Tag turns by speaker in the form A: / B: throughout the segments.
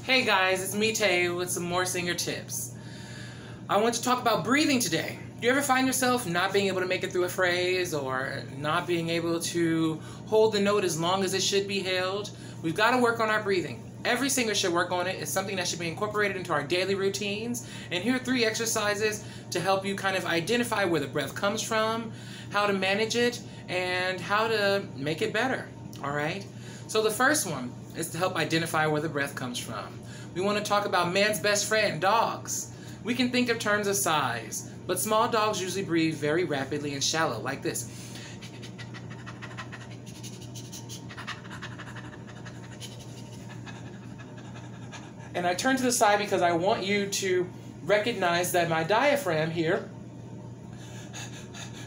A: Hey guys, it's me Tay with some more singer tips. I want to talk about breathing today. Do you ever find yourself not being able to make it through a phrase or not being able to hold the note as long as it should be held? We've got to work on our breathing. Every singer should work on it. It's something that should be incorporated into our daily routines. And here are 3 exercises to help you kind of identify where the breath comes from, how to manage it, and how to make it better. All right? So the first one is to help identify where the breath comes from. We want to talk about man's best friend, dogs. We can think of terms of size, but small dogs usually breathe very rapidly and shallow, like this. And I turn to the side because I want you to recognize that my diaphragm here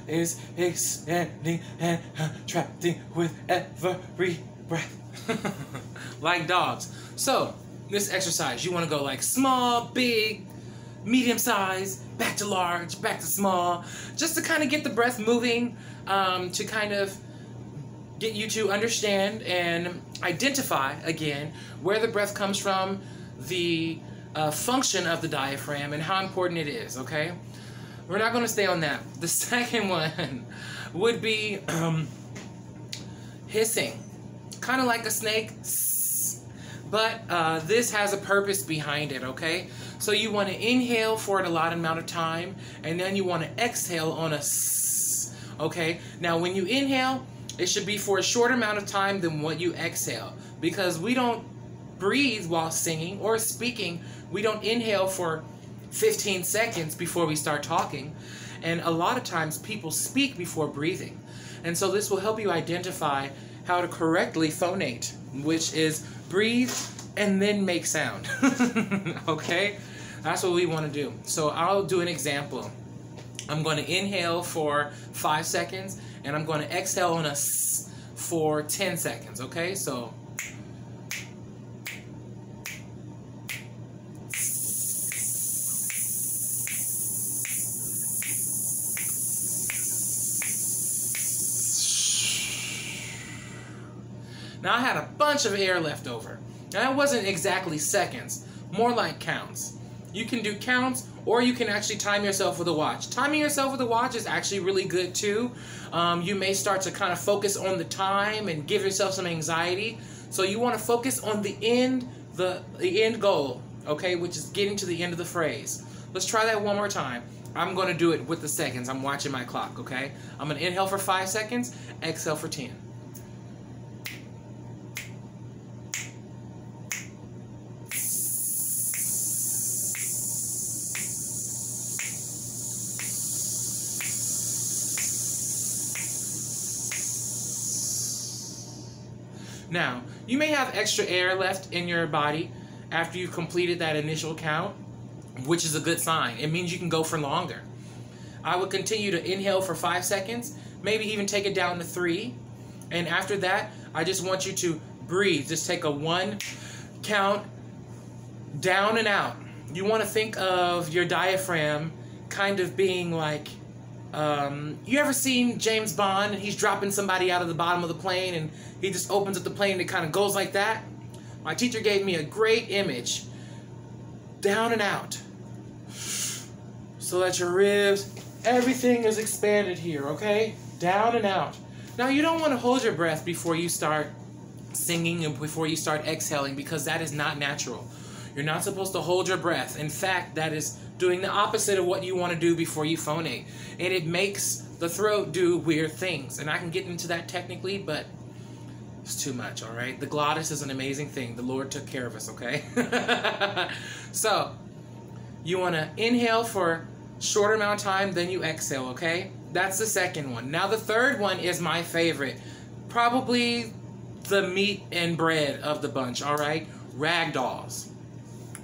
A: is expanding and contracting with every breath. Like dogs. So, this exercise, you want to go like small, big, medium size, back to large, back to small, just to kind of get the breath moving, to kind of get you to understand and identify, again, where the breath comes from, the function of the diaphragm, and how important it is, okay? We're not going to stay on that. The second one would be hissing. Kind of like a snake, but this has a purpose behind it, okay? So you want to inhale for an allotted amount of time, and then you want to exhale on a s, okay? Now, when you inhale, it should be for a shorter amount of time than what you exhale, because we don't breathe while singing or speaking. We don't inhale for 15 seconds before we start talking, and a lot of times people speak before breathing. And so this will help you identify how to correctly phonate, which is breathe and then make sound. Okay? That's what we want to do. So I'll do an example. I'm going to inhale for 5 seconds, and I'm going to exhale on a s for 10 seconds. Okay? So now I had a bunch of air left over. Now that wasn't exactly seconds, more like counts. You can do counts, or you can actually time yourself with a watch. Timing yourself with a watch is actually really good too. You may start to kind of focus on the time and give yourself some anxiety. So you want to focus on the end goal, okay, which is getting to the end of the phrase. Let's try that one more time. I'm going to do it with the seconds. I'm watching my clock, okay? I'm going to inhale for 5 seconds, exhale for 10. Now, you may have extra air left in your body after you've completed that initial count, which is a good sign. It means you can go for longer. I would continue to inhale for 5 seconds, maybe even take it down to 3. And after that, I just want you to breathe. Just take a 1 count down and out. You want to think of your diaphragm kind of being like, you ever seen James Bond and he's dropping somebody out of the bottom of the plane and he just opens up the plane and it kind of goes like that? My teacher gave me a great image. Down and out. So that your ribs, everything is expanded here, okay? Down and out. Now you don't want to hold your breath before you start singing and before you start exhaling, because that is not natural. You're not supposed to hold your breath. In fact, that is doing the opposite of what you want to do before you phonate. And it makes the throat do weird things. And I can get into that technically, but it's too much, all right? The glottis is an amazing thing. The Lord took care of us, okay? So, you want to inhale for a shorter amount of time, then you exhale, okay? That's the second one. Now, the third one is my favorite. Probably the meat and bread of the bunch, all right? Ragdolls.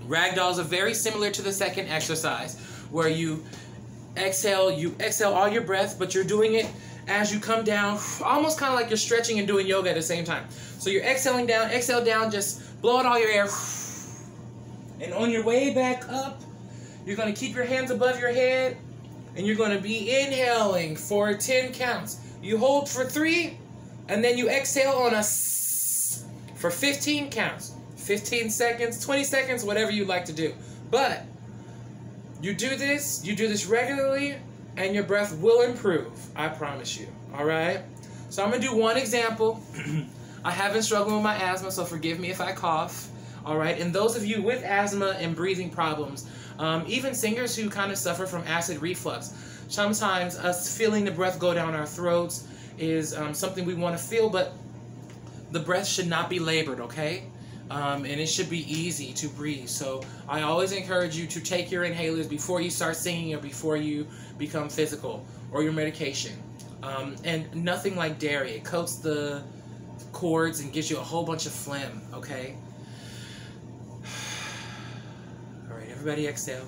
A: Ragdolls are very similar to the second exercise, where you exhale all your breath, but you're doing it as you come down, almost kind of like you're stretching and doing yoga at the same time. So you're exhaling down, exhale down, just blow out all your air. And on your way back up, you're going to keep your hands above your head, and you're going to be inhaling for 10 counts. You hold for 3, and then you exhale on a s for 15 counts. 15 seconds, 20 seconds, whatever you like to do. But you do this regularly, and your breath will improve. I promise you. All right? So I'm going to do one example. I have been struggling with my asthma, so forgive me if I cough. All right? And those of you with asthma and breathing problems, even singers who kind of suffer from acid reflux, sometimes us feeling the breath go down our throats is something we want to feel, but the breath should not be labored, okay? And it should be easy to breathe. So I always encourage you to take your inhalers before you start singing or before you become physical, or your medication. And nothing like dairy. It coats the cords and gives you a whole bunch of phlegm, okay? All right, everybody exhale.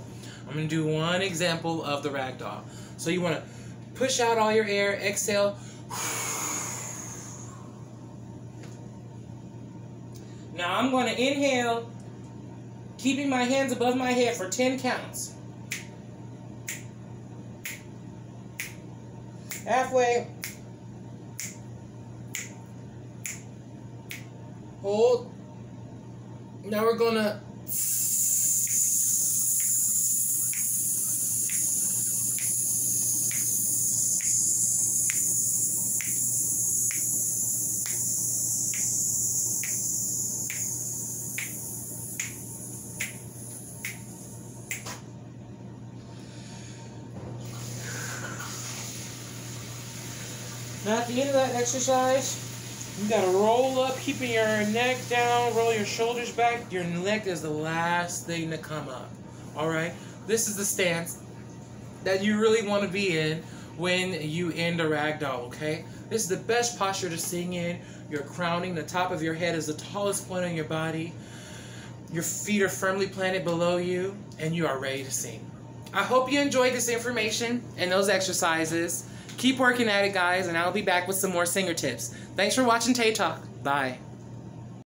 A: I'm going to do one example of the ragdoll. So you want to push out all your air, exhale. Now I'm going to inhale, keeping my hands above my head for 10 counts. Halfway. Hold. Now we're going to Now at the end of that exercise, you gotta roll up, keeping your neck down, roll your shoulders back. Your neck is the last thing to come up. Alright? This is the stance that you really want to be in when you end a ragdoll, okay? This is the best posture to sing in. You're crowning, the top of your head is the tallest point on your body. Your feet are firmly planted below you, and you are ready to sing. I hope you enjoyed this information and those exercises. Keep working at it, guys, and I'll be back with some more singer tips. Thanks for watching Tay Talk. Bye.